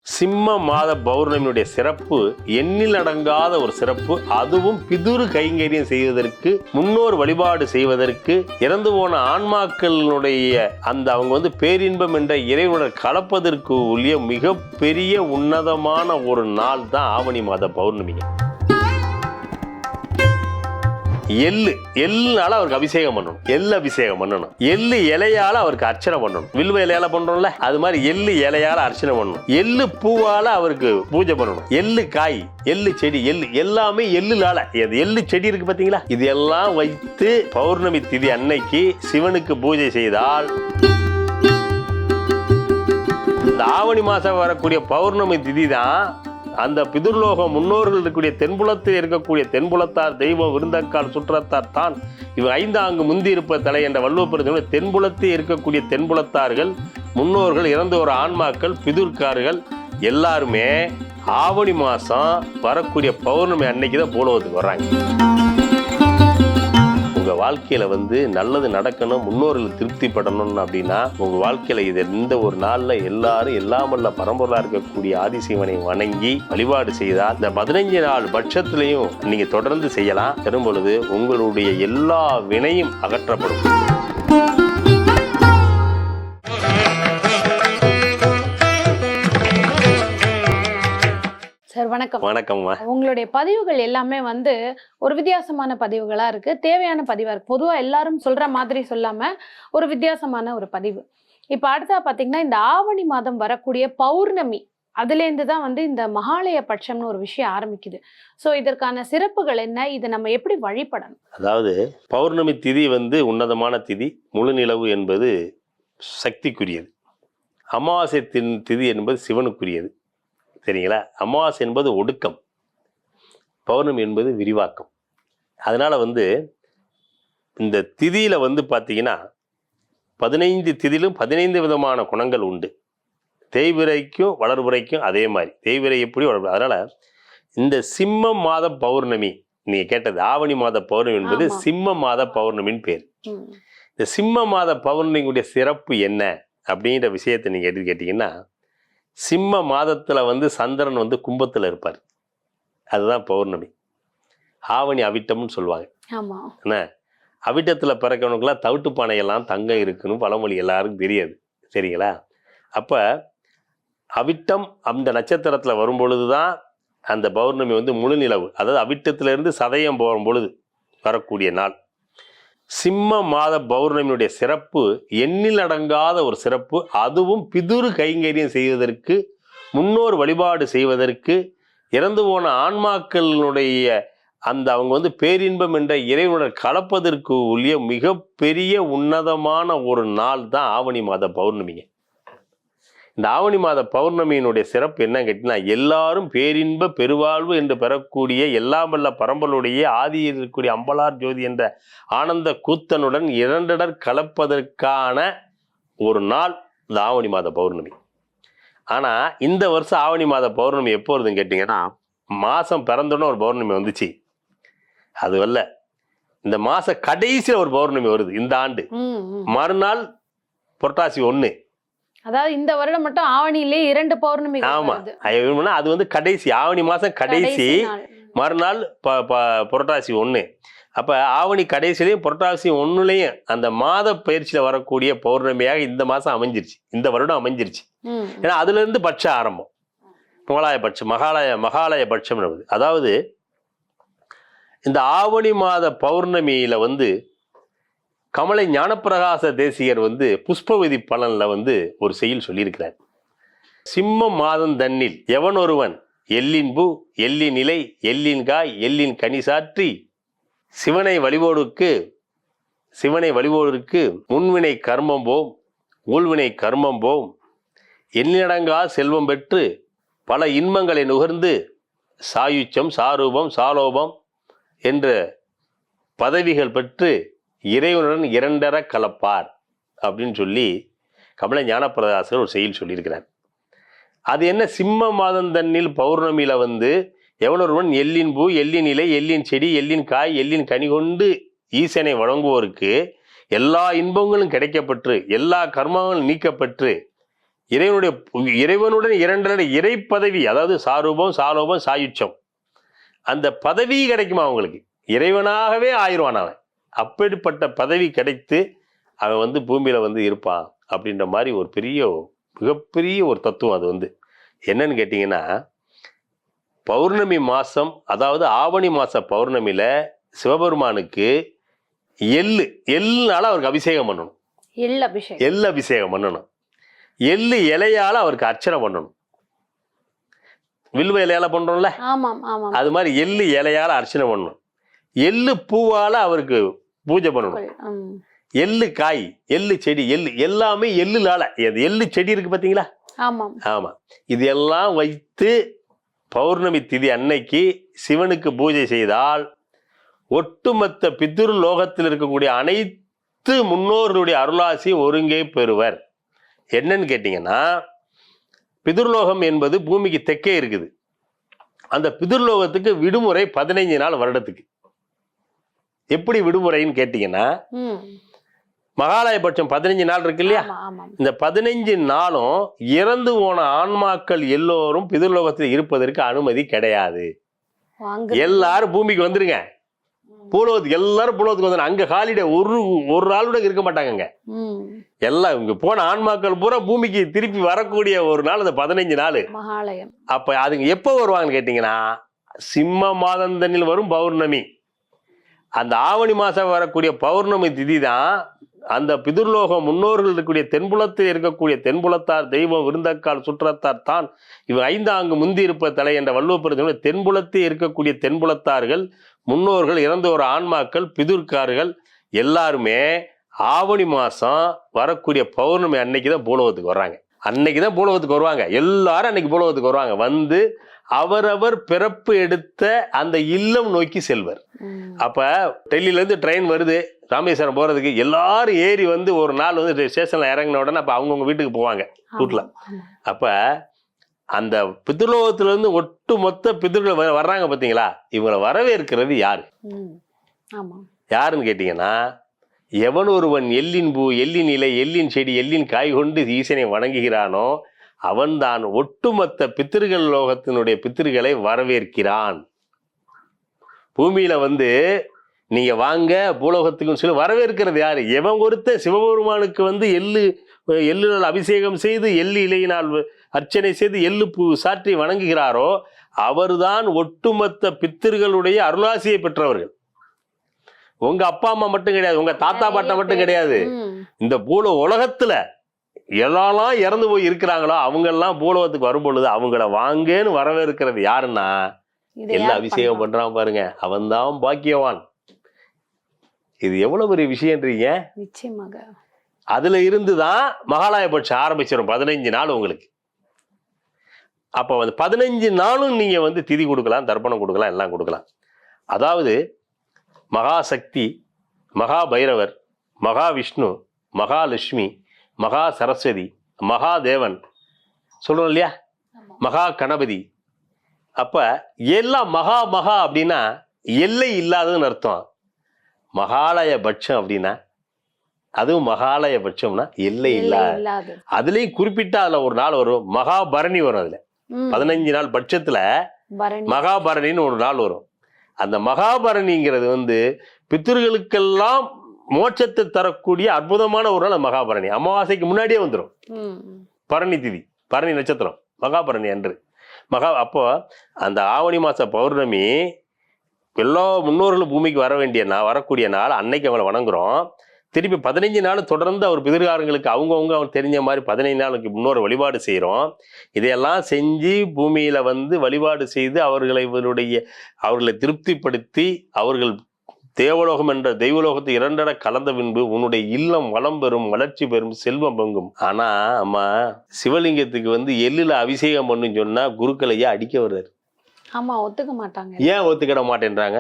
சிம்ம மாத பௌர்ணமியுடைய சிறப்பு எண்ணில் அடங்காத ஒரு சிறப்பு. அதுவும் பிதுரு கைங்கரியம் செய்வதற்கு, முன்னோர் வழிபாடு செய்வதற்கு, இறந்து போன ஆன்மாக்களுடைய அந்த அவங்க பேரின்பம் என்ற இறைவனுடன் கலப்பதற்கு உரிய மிகப்பெரிய உன்னதமான ஒரு நாள் தான் ஆவணி மாத பௌர்ணமி. எள்ளுனால அவருக்கு அபிஷேகம் பண்ணணும், எள்ளு அபிஷேகம் பண்ணணும். எள்ளு இலையால அவருக்கு அர்ச்சனை பண்ணணும். வில்வ இலையால பண்றோம்ல, அது மாதிரி எள்ளு இலையால அர்ச்சனை பண்ணணும். எள்ளு பூவால அவருக்கு பூஜை பண்ணணும். எள்ளு காய், எள்ளு செடி, எள்ளு எல்லாமே எள்ளுனால. எள்ளு செடி இருக்கு பாத்தீங்களா, இது எல்லாம் வைத்து பௌர்ணமி திதி அன்னைக்கு சிவனுக்கு பூஜை செய்தால், இந்த ஆவணி மாசம் வரக்கூடிய பௌர்ணமி திதி தான் அந்த பிதுர்லோகம் முன்னோர்கள் இருக்கக்கூடிய தென்புலத்தில் இருக்கக்கூடிய தென்புலத்தார் தெய்வம் விருந்தக்கால் சுற்றத்தார் தான் இவன் 5 ஆங்கு முந்தி இருப்ப தலை என்ற வள்ளுவ தென்புலத்தில் இருக்கக்கூடிய தென்புலத்தார்கள் முன்னோர்கள் இறந்த ஒரு ஆன்மாக்கள் பிதுர்கார்கள் எல்லாருமே ஆவணி மாசம் வரக்கூடிய பௌர்ணமி அன்னைக்கு தான் பூலோகத்துக்கு வர்றாங்க. உங்க வாழ்க்கையில நல்லது நடக்கணும், முன்னோர்கள் திருப்திப்படணும் அப்படின்னா உங்க வாழ்க்கையில இது இந்த ஒரு நாள்ல எல்லாரும் எல்லாமல்ல பரம்பொருளா இருக்கக்கூடிய ஆதிசிவனை வணங்கி வழிபாடு செய்தால் இந்த 15 நாள் பட்சத்திலையும் நீங்க தொடர்ந்து செய்யலாம். தரும் பொழுது உங்களுடைய எல்லா வினையும் அகற்றப்படும். சார் வணக்கம். வணக்கம்மா. உங்களுடைய பதிவுகள் எல்லாமே ஒரு வித்தியாசமான பதிவுகளா இருக்கு, தேவையான பதிவா இருக்கு. பொதுவா எல்லாரும் சொல்ற மாதிரி சொல்லாம ஒரு வித்தியாசமான ஒரு பதிவு. இப்ப அடுத்தா பாத்தீங்கன்னா இந்த ஆவணி மாதம் வரக்கூடிய பௌர்ணமி, அதுலேருந்து தான் இந்த மகாலய பட்சம்னு ஒரு விஷயம் ஆரம்பிக்குது. ஸோ இதற்கான சிறப்புகள் என்ன, இதை நம்ம எப்படி வழிபடணும்? அதாவது பௌர்ணமி திதி உன்னதமான திதி. முழு நிலவு என்பது சக்திக்குரியது. அமாவாசை திதி என்பது சிவனுக்குரியது. சரிங்களா? அமாவாசை என்பது ஒடுக்கம், பௌர்ணமி என்பது விரிவாக்கம். அதனால இந்த திதியில பார்த்தீங்கன்னா 15 திதியிலும் 15 விதமான குணங்கள் உண்டு. தேய்விரைக்கும் வளர்வுரைக்கும் அதே மாதிரி. தேய்விரை எப்படி வளர்வு. அதனால இந்த சிம்ம மாத பௌர்ணமி நீங்க கேட்டது, ஆவணி மாத பௌர்ணமி என்பது சிம்ம மாத பௌர்ணமின்னு பேர். இந்த சிம்ம மாத பௌர்ணமியுடைய சிறப்பு என்ன அப்படிங்கிற விஷயத்தை நீங்க எடுத்து கேட்டீங்கன்னா, சிம்ம மாதத்துல சந்திரன் கும்பத்துல இருப்பார், அதுதான் பௌர்ணமி. ஆவணி அவிட்டம்னு சொல்லுவாங்க. என்ன, அவிட்டத்துல பிறக்கவனுக்குலாம் தவிட்டு பானையெல்லாம் தங்கம் இருக்குன்னு பழமொழி எல்லாருக்கும் தெரியாது. சரிங்களா? அப்ப அவிட்டம் அந்த நட்சத்திரத்துல வரும் பொழுதுதான் அந்த பௌர்ணமி முழு நிலவு, அதாவது அவிட்டத்துல இருந்து சதயம் போகும் பொழுது வரக்கூடிய நாள். சிம்ம மாத பௌர்ணமியுடைய சிறப்பு எண்ணில் அடங்காத ஒரு சிறப்பு. அதுவும் பிதுரு கைங்கரியம் செய்வதற்கு, முன்னோர் வழிபாடு செய்வதற்கு, இறந்து போன ஆன்மாக்களுடைய அந்த அவங்க பேரின்பம் என்ற இறைவனுடன் கலப்பதற்கு உரிய மிகப்பெரிய உன்னதமான ஒரு நாள் தான் ஆவணி மாத பௌர்ணமிங்க. இந்த ஆவணி மாத பௌர்ணமியினுடைய சிறப்பு என்ன கேட்டீங்கன்னா, எல்லாரும் பேரின்ப பெருவாழ்வு என்று பெறக்கூடிய எல்லாம் வல்ல பரம்பலுடைய ஆதியில் இருக்கக்கூடிய அம்பலார் ஜோதி என்ற ஆனந்த கூத்தனுடன் இரண்டடர் கலப்பதற்கான ஒரு நாள் இந்த ஆவணி மாத பௌர்ணமி. ஆனா இந்த வருஷம் ஆவணி மாத பௌர்ணமி எப்போ வருதுன்னு கேட்டீங்கன்னா, மாசம் பிறந்தோன்னு ஒரு பௌர்ணமி வந்துச்சு. அது வரல, இந்த மாச கடைசியில் ஒரு பௌர்ணமி வருது இந்த ஆண்டு. மறுநாள் புரட்டாசி 1. அதாவது இந்த வருடம் மட்டும் ஆவணியிலே 2 பௌர்ணமி. ஆமா, அது கடைசி ஆவணி மாசம் கடைசி, மறுநாள் புரட்டாசி 1. அப்ப ஆவணி கடைசிலையும் புரட்டாசி 1லயும் அந்த மாத பயிற்சியில வரக்கூடிய பௌர்ணமியாக இந்த மாசம் அமைஞ்சிருச்சு, இந்த வருடம் அமைஞ்சிருச்சு. ஏன்னா அதுல இருந்து பட்ச ஆரம்பம், மகாலய பட்சம், மகாலய பட்சம். அதாவது இந்த ஆவணி மாத பௌர்ணமியில கமலை ஞானப்பிரகாச தேசிகர் புஷ்பவிதி பலன்ல ஒரு செய்யுள் சொல்லியிருக்கிறார். சிம்ம மாதம் தன்னில் எவன் ஒருவன் எள்ளின் பூ எள்ளின் இலை எள்ளின் காய் எள்ளின் கனி சாற்றி சிவனை வழிபோருக்கு முன்வினை கர்மம் போம் ஊழ்வினை கர்மம் போம் எண்ணிலடங்கா செல்வம் பெற்று பல இன்பங்களை நுகர்ந்து சாயுச்சம் சாரூபம் சாலோபம் என்ற பதவிகள் பெற்று இறைவனுடன் இரண்டர கலப்பார் அப்படின்னு சொல்லி கமல ஞானப்பிரகாசர் ஒரு செய்யுள் சொல்லியிருக்கிறார். அது என்ன, சிம்ம மாதம் தன்னில் பௌர்ணமியில எவன் ஒருவன் எள்ளின் பூ எள்ளின் இலை எள்ளின் செடி எள்ளின் காய் எள்ளின் கனி கொண்டு ஈசனை வழங்குவோருக்கு எல்லா இன்பங்களும் கிடைக்கப்பெற்று எல்லா கர்மங்களும் நீக்கப்பெற்று இறைவனுடன் இரண்டரை இறை பதவி, அதாவது சாரூபம் சாலோபம் சாயுச்சம், அந்த பதவி கிடைக்குமா அவங்களுக்கு? இறைவனாகவே ஆயிடுவான் அவன். அப்படிப்பட்ட பதவி கிடைத்து அவன் வந்து பூமியில வந்து இருப்பான் அப்படின்ற மாதிரி ஒரு மிகப்பெரிய ஒரு தத்துவம். அது வந்து என்னன்னு கேட்டீங்கன்னா, பௌர்ணமி மாசம், அதாவது ஆவணி மாச பௌர்ணமியில சிவபெருமானுக்கு எள்ளுனால அவருக்கு அபிஷேகம் பண்ணணும். எள்ளு அபிஷேகம் பண்ணணும். எள்ளு இலையால அவருக்கு அர்ச்சனை பண்ணணும். வில்வ இலையால பண்றோம்ல, அது மாதிரி எள்ளு இலையால அர்ச்சனை பண்ணணும். எள்ளு பூவால அவருக்கு பூஜை பண்ணணும். எள்ளு காய், எள்ளு செடி, எல்லாமே எள்ளுனால. எள்ளு செடி இருக்கு பாத்தீங்களா? ஆமா. இது எல்லாம் வைத்து பௌர்ணமி திதி அன்னைக்கு சிவனுக்கு பூஜை செய்தால் ஒட்டுமொத்த பித்ரு லோகத்தில் இருக்கக்கூடிய அனைத்து முன்னோர்களுடைய அருளாசி ஒருங்கே பெறுவர். என்னன்னு கேட்டீங்கன்னா, பிதுர்லோகம் என்பது பூமிக்கு தெற்கே இருக்குது. அந்த பிதுர்லோகத்துக்கு விடுமுறை 15 நாள் வருடத்துக்கு. எப்படி விடுமுறைன்னு கேட்டீங்கன்னா, மகாலயபட்சம் 15 நாள் இருக்கு இல்லையா? இந்த 15 நாளும் இறந்து போன ஆன்மாக்கள் எல்லோரும் பிதுர்லோகத்தில் இருப்பதற்கு அனுமதி கிடையாது. எல்லாரும் பூமிக்கு வந்துருங்க. பூலோகத்துக்கு எல்லாரும் பூலோகத்துக்கு வந்துடும். அங்க ஹாலிடே ஒரு ஆளோட இருக்க மாட்டாங்க. எல்லாம் இங்க போன ஆன்மாக்கள் பூரா பூமிக்கு திருப்பி வரக்கூடிய ஒரு நாள் அந்த 15 நாள். அப்ப அதுங்க எப்ப வருவாங்கன்னு கேட்டீங்கன்னா, சிம்ம மாதந்தனில் வரும் பௌர்ணமி. அந்த ஆவணி மாசம் வரக்கூடிய பௌர்ணமி திதி தான் அந்த பிதுர்லோகம் முன்னோர்கள் இருக்கக்கூடிய தென்புலத்தில் இருக்கக்கூடிய தென்புலத்தார் தெய்வம் விருந்தக்கால் சுற்றத்தார் தான் இவன் 5 ஆங்கு முந்தி இருப்ப தலை என்ற வள்ளுவ தென்புலத்தில் இருக்கக்கூடிய தென்புலத்தார்கள் முன்னோர்கள் இறந்த ஒரு ஆன்மாக்கள் பிதுர்கார்கள் எல்லாருமே ஆவணி மாசம் வரக்கூடிய பௌர்ணமி அன்னைக்குதான் பூலோகத்துக்கு வர்றாங்க. அன்னைக்குதான் பூலோகத்துக்கு வருவாங்க. எல்லாரும் அன்னைக்கு பூலோகத்துக்கு வருவாங்க. வந்து அவரவர் பிறப்பு எடுத்த அந்த இல்லம் நோக்கி செல்வர். அப்ப டெல்லியில இருந்து ட்ரெயின் வருது ராமேஸ்வரம் போறதுக்கு, எல்லாரும் ஏறி வந்து ஒரு நாள் வந்து ஸ்டேஷன்ல இறங்கின உடனே அப்ப அவங்கவுங்க வீட்டுக்கு போவாங்க ரூட்ல. அப்ப அந்த பித்ருலோகத்துல இருந்து ஒட்டு மொத்த பித்ருகள் வர்றாங்க பாத்தீங்களா? இவங்களை வரவேற்கிறது யாரு? யாருன்னு கேட்டீங்கன்னா, எவன் ஒருவன் எள்ளின் பூ, எள்ளின் இலை, எள்ளின் செடி, எள்ளின் காய் கொண்டு ஈசனை வணங்குகிறானோ அவன்தான் ஒட்டுமொத்த பித்திருகள் லோகத்தினுடைய பித்திருகளை வரவேற்கிறான். பூமியில வந்து நீங்க வாங்க பூலோகத்துக்குன்னு சொல்லி வரவேற்கிறது யாரு? எவன் ஒருத்த சிவபெருமானுக்கு வந்து எள்ளுனால் அபிஷேகம் செய்து எள்ளு இலையினால் அர்ச்சனை செய்து எள்ளு பூ சாற்றி வணங்குகிறாரோ அவர்தான் ஒட்டுமொத்த பித்திருகளுடைய அருளாசியை பெற்றவர்கள். உங்க அப்பா அம்மா மட்டும் கிடையாது, உங்க தாத்தா பாட்டா மட்டும் கிடையாது. இந்த உலகத்துல எல்லாம் இறந்து போய் இருக்கிறாங்களோ அவங்க எல்லாம் பூலோகத்துக்கு வரும் பொழுது அவங்கள வாங்கன்னு வரவேற்கிறது யாருன்னா, எல்லாம் அபிஷேகம் பண்றான் பாருங்க, அவன்தான் பாக்கியவான். இது எவ்வளவு பெரிய விஷயம்ன்றீங்க. நிச்சயமாக. அதுல இருந்துதான் மகாலயபட்சம் ஆரம்பிச்சிடும் 15 நாள் உங்களுக்கு. அப்ப வந்து 15 நாளும் நீங்க வந்து திதி கொடுக்கலாம், தர்ப்பணம் கொடுக்கலாம், எல்லாம் கொடுக்கலாம். அதாவது மகாசக்தி, மகா பைரவர், மகாவிஷ்ணு, மகாலட்சுமி, மகா சரஸ்வதி, மகாதேவன் சொல்றோம் இல்லையா, மகா கணபதி. அப்ப எல்லாம் மகா அப்படின்னா எல்லை இல்லாததுன்னு அர்த்தம். மகாலயபட்சம் அப்படின்னா அதுவும் மகாலயபட்சம்னா எல்லை இல்லாத. அதுலயும் குறிப்பிட்ட அதுல ஒரு நாள் வரும், மகாபரணி வரும். அதுல 15 நாள் பட்சத்துல மகாபரணின்னு ஒரு நாள் வரும். அந்த மகாபரணிங்கிறது வந்து பித்ருகளுக்கெல்லாம் மோட்சத்தை தரக்கூடிய அற்புதமான ஒரு நாள் மகாபரணி. அமாவாசைக்கு முன்னாடியே வந்துடும் பரணி திதி, பரணி நட்சத்திரம், மகாபரணி அன்று அப்போ அந்த ஆவணி மாச பௌர்ணமி எல்லா முன்னோர்களும் பூமிக்கு வரக்கூடிய நாள் அன்னைக்கு அவங்களை வணங்குறோம். திருப்பி 15 நாள் தொடர்ந்து அவர் பிதிர்காரங்களுக்கு அவங்கவுங்க அவர் தெரிஞ்ச மாதிரி 15 நாளுக்கு முன்னோர் வழிபாடு செய்கிறோம். இதையெல்லாம் செஞ்சு பூமியில வந்து வழிபாடு செய்து அவர்களை திருப்திப்படுத்தி அவர்கள் தேவலோகம் என்ற தெய்வலோகத்தை 2 கலந்த பின்பு உன்னுடைய இல்லம் வளம் பெறும், வளர்ச்சி பெறும், செல்வம் பொங்கும். ஆனா அம்மா சிவலிங்கத்துக்கு வந்து எள்ளுல அபிஷேகம் பண்ணுன்னு சொன்னா குருக்களையா அடிக்க வர்றாரு. ஆமா, ஒத்துக்க மாட்டாங்க. ஏன் ஒத்துக்கிட மாட்டேன்றாங்க?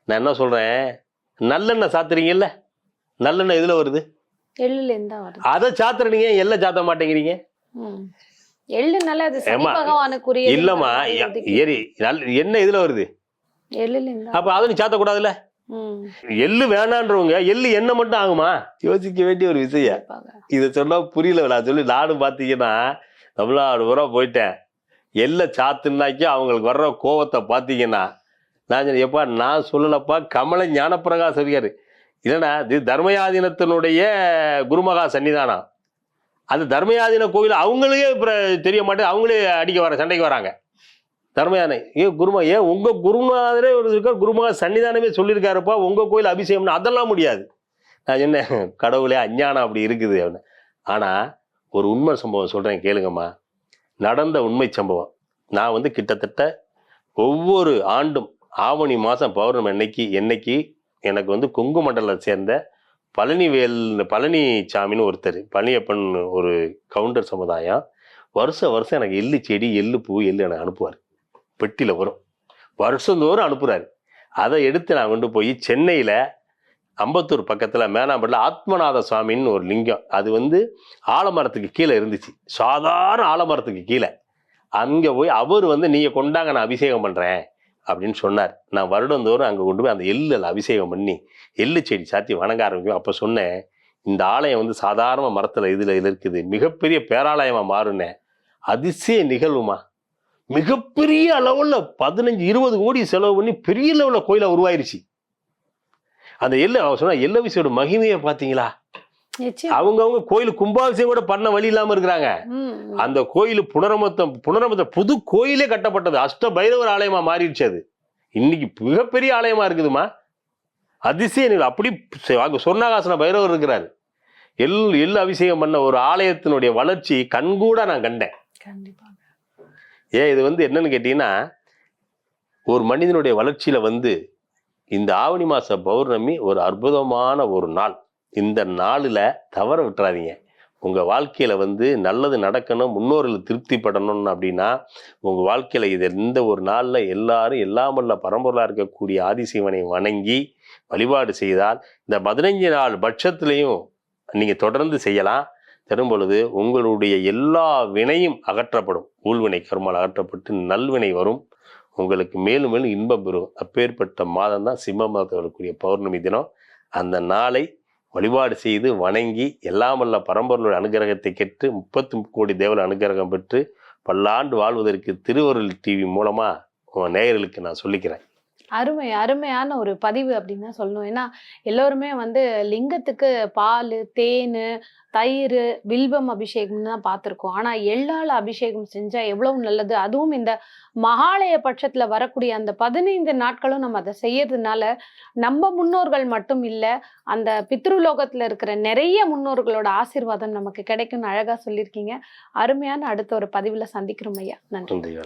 நான் என்ன சொல்றேன், நல்லெண்ணெய் சாத்துறீங்கல்ல, நல்லெண்ணெய் எதுல வருது? எள்ளுல இருந்தா வருது. அதை சாத்துறீங்க, எள்ள சாத்த மாட்டேங்கிறீங்க. எள்ளு நல்ல அது சனி பகவானுக்குரிய. இல்லம்மா, எண்ணெய் எதுல வருது? எள்ளுல இருந்தா. அப்ப அதை நீ சாத்த கூடாதுல்ல. எள்ளு வேணான்றவங்க எள்ளு என்ன மட்டும் ஆகுமா? யோசிக்க வேண்டிய ஒரு விஷயம். இதை சொன்னா புரியல. நான் சொல்லி நானும் பார்த்தீங்கன்னா தமிழ்நாடு பூரா போயிட்டேன். எள்ள சாத்துனாக்கி அவங்களுக்கு வர்ற கோவத்தை பார்த்தீங்கன்னா நான் சொன்னேன், எப்பா நான் சொல்லலப்பா, கமல ஞானப்பிரகாசம் இருக்காரு. இல்லைன்னா இது தர்மயாதீனத்தினுடைய குருமகா சன்னிதானம். அது தர்மயாதீன கோயில் அவங்களே தெரிய மாட்டேன், அவங்களே சண்டைக்கு வராங்க. தர்மயானை ஏன் உங்க குருநாதரே ஒரு இருக்கார், குருமகா சன்னிதானமே சொல்லியிருக்காருப்பா, உங்க கோயில் அபிஷேகம்னு. அதெல்லாம் முடியாது. நான் சொன்னேன், கடவுளே அஞ்ஞானம் அப்படி இருக்குது அப்படின்னு. ஆனா ஒரு உண்மை சம்பவம் சொல்றேன் கேளுங்கம்மா. நடந்த உண்மை சம்பவம். நான் கிட்டத்தட்ட ஒவ்வொரு ஆண்டும் ஆவணி மாதம் பௌர்ணமி என்னைக்கு எனக்கு கொங்கு மண்டலத்தை சேர்ந்த பழனிசாமின்னு ஒருத்தர், பழனியப்பன் ஒரு கவுண்டர் சமுதாயம், வருஷம் எனக்கு எள்ளு செடி, எள்ளு பூ, எள்ளு எனக்கு அனுப்புவார். பெட்டியில் வரும், வருஷந்தோறும் அனுப்புகிறாரு. அதை எடுத்து நான் கொண்டு போய் சென்னையில் அம்பத்தூர் பக்கத்தில் மேனாம்பட்டில் ஆத்மநாத சுவாமின்னு ஒரு லிங்கம், அது ஆலமரத்துக்கு கீழே இருந்துச்சு, சாதாரண ஆலமரத்துக்கு கீழே. அங்கே போய் அவர் நீங்கள் கொண்டாங்க நான் அபிஷேகம் பண்ணுறேன் அப்படின்னு சொன்னார். நான் வருடந்தோறும் அங்கே கொண்டு போய் அந்த எள்ளில் அபிஷேகம் பண்ணி எள்ளு செடி சாத்தி வணங்க ஆரம்பிக்கும். அப்போ சொன்னேன், இந்த ஆலயம் சாதாரண மரத்தில் இதில் இருக்குது, மிகப்பெரிய பேராலயமாக மாறுனேன். அதிசய நிகழ்வுமா, மிகப்பெரிய அளவில் 15-20 கோடி செலவு பண்ணி பெரிய லெவலில் கோயிலை உருவாயிருச்சு. அந்த எள்ளு அவர் சொன்னா எல்லவிசையோட மகிமையை பார்த்தீங்களா? அவங்கவுங்க கோயில் கும்பாபிஷேகம் கூட பண்ண வழி இல்லாம இருக்கிறாங்க. அந்த கோயில் புனரமத்த புது கோயிலே கட்டப்பட்டது, அஷ்ட பைரவர் ஆலயமா மாறிடுச்சு. அது இன்னைக்கு மிகப்பெரிய ஆலயமா இருக்குதுமா. அதிசயம். அப்படி சொர்ணாகாசன பைரவர் இருக்கிறாரு. எள்ளு அபிஷேகம் பண்ண ஒரு ஆலயத்தினுடைய வளர்ச்சி கண்கூட நான் கண்டேன். இது என்னன்னு கேட்டீங்கன்னா, ஒரு மனிதனுடைய வளர்ச்சியில இந்த ஆவணி மாச பௌர்ணமி ஒரு அற்புதமான ஒரு நாள். இந்த நாளில் தவற விட்டுறாதீங்க. உங்கள் வாழ்க்கையில் நல்லது நடக்கணும், முன்னோர்கள் திருப்திப்படணும் அப்படின்னா உங்கள் வாழ்க்கையில் இது எந்த ஒரு நாளில் எல்லாரும் எல்லாமல்ல பரம்பொருளாக இருக்கக்கூடிய ஆதிசிவனை வணங்கி வழிபாடு செய்தால் இந்த 15 நாள் பட்சத்துலேயும் நீங்கள் தொடர்ந்து செய்யலாம். தரும் பொழுது உங்களுடைய எல்லா வினையும் அகற்றப்படும். ஊழ்வினை கர்மால் அகற்றப்பட்டு நல்வினை வரும். உங்களுக்கு மேலும் மேலும் இன்பம் பெறும். அப்பேற்பட்ட மாதம் தான் சிம்ம மாதத்தில் வரக்கூடிய பௌர்ணமி தினம். அந்த நாளை வழிபாடு செய்து வணங்கி எல்லாமல்ல பரம்பொருளுடைய அனுகிரகத்தை கேட்டு 30 கோடி தேவல அனுகிரகம் பெற்று பல்லாண்டு வாழ்வதற்கு திருவருள் டிவி மூலமா நேயர்களுக்கு நான் சொல்லிக்கிறேன். அருமையான ஒரு பதிவு அப்படின்னு தான் சொல்லணும். ஏன்னா எல்லோருமே லிங்கத்துக்கு பால், தேன், தயிர், வில்வம் அபிஷேகம்னு தான் பார்த்துருக்கோம். ஆனா எள்ளால் அபிஷேகம் செஞ்சா எவ்வளவு நல்லது. அதுவும் இந்த மகாலய பட்சத்துல வரக்கூடிய அந்த 15 நாட்களும் நம்ம அதை செய்யறதுனால நம்ம முன்னோர்கள் மட்டும் இல்லை, அந்த பித்ருலோகத்துல இருக்கிற நிறைய முன்னோர்களோட ஆசீர்வாதம் நமக்கு கிடைக்கும்னு அழகா சொல்லியிருக்கீங்க. அருமையான அடுத்த ஒரு பதிவுல சந்திக்கிறோம் ஐயா. நன்றி.